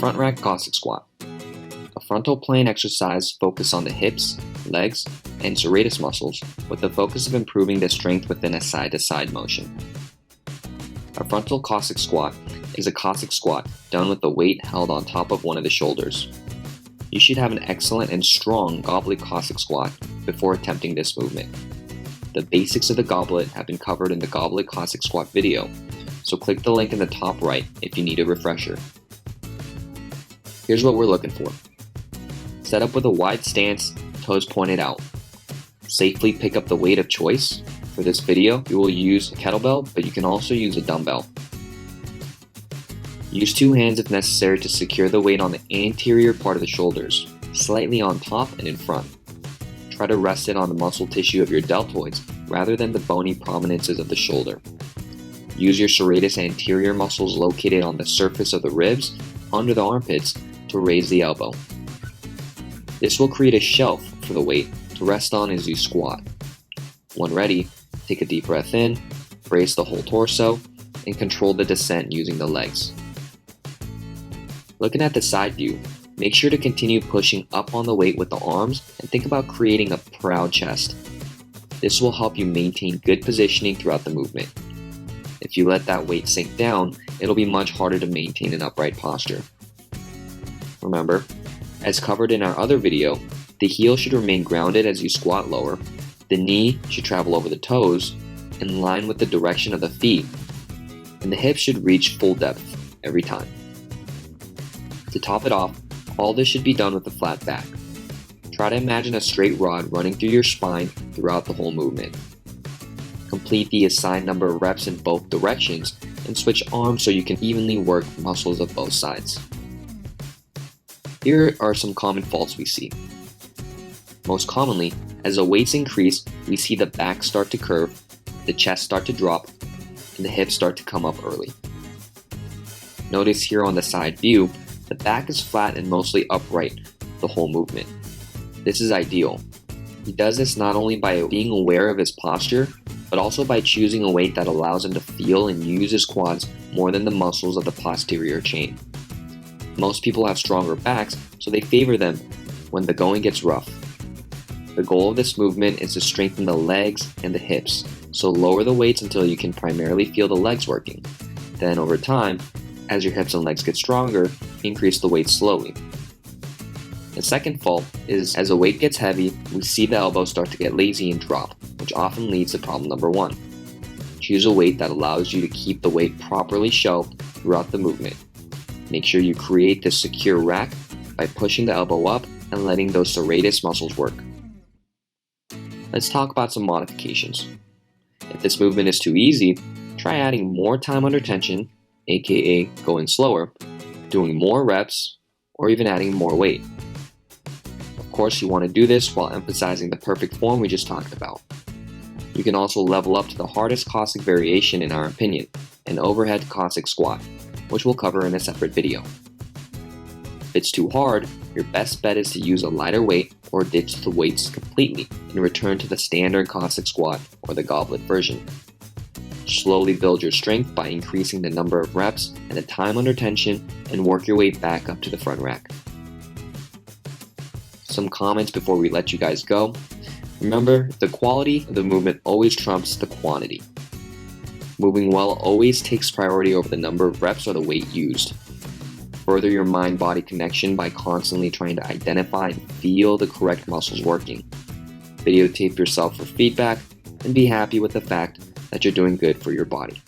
Front rack Cossack squat. A frontal plane exercise focused on the hips, legs, and serratus muscles with the focus of improving the strength within a side-to-side motion. A frontal Cossack squat is a Cossack squat done with the weight held on top of one of the shoulders. You should have an excellent and strong goblet Cossack squat before attempting this movement. The basics of the goblet have been covered in the goblet Cossack squat video, so click the link in the top right if you need a refresher. Here's what we're looking for. Set up with a wide stance, toes pointed out. Safely pick up the weight of choice. For this video, we will use a kettlebell, but you can also use a dumbbell. Use two hands if necessary to secure the weight on the anterior part of the shoulders, slightly on top and in front. Try to rest it on the muscle tissue of your deltoids rather than the bony prominences of the shoulder. Use your serratus anterior muscles located on the surface of the ribs under the armpits to raise the elbow. This will create a shelf for the weight to rest on as you squat. When ready, take a deep breath in, brace the whole torso, and control the descent using the legs. Looking at the side view, make sure to continue pushing up on the weight with the arms and think about creating a proud chest. This will help you maintain good positioning throughout the movement. If you let that weight sink down, it'll be much harder to maintain an upright posture. Remember, as covered in our other video, the heel should remain grounded as you squat lower, the knee should travel over the toes in line with the direction of the feet, and the hips should reach full depth every time. To top it off, all this should be done with a flat back. Try to imagine a straight rod running through your spine throughout the whole movement. Complete the assigned number of reps in both directions and switch arms so you can evenly work muscles of both sides. Here are some common faults we see. Most commonly, as the weights increase, we see the back start to curve, the chest start to drop, and the hips start to come up early. Notice here on the side view, the back is flat and mostly upright the whole movement. This is ideal. He does this not only by being aware of his posture, but also by choosing a weight that allows him to feel and use his quads more than the muscles of the posterior chain. Most people have stronger backs, so they favor them when the going gets rough. The goal of this movement is to strengthen the legs and the hips, so lower the weights until you can primarily feel the legs working. Then over time, as your hips and legs get stronger, increase the weight slowly. The second fault is as the weight gets heavy, we see the elbows start to get lazy and drop, which often leads to problem number one. Choose a weight that allows you to keep the weight properly shelved throughout the movement. Make sure you create this secure rack by pushing the elbow up and letting those serratus muscles work. Let's talk about some modifications. If this movement is too easy, try adding more time under tension, aka going slower, doing more reps, or even adding more weight. Of course, you want to do this while emphasizing the perfect form we just talked about. You can also level up to the hardest Cossack variation in our opinion, an overhead Cossack squat, which we'll cover in a separate video. If it's too hard, your best bet is to use a lighter weight or ditch the weights completely and return to the standard Cossack squat or the goblet version. Slowly build your strength by increasing the number of reps and the time under tension and work your way back up to the front rack. Some comments before we let you guys go. Remember, the quality of the movement always trumps the quantity. Moving well always takes priority over the number of reps or the weight used. Further your mind-body connection by constantly trying to identify and feel the correct muscles working. Videotape yourself for feedback and be happy with the fact that you're doing good for your body.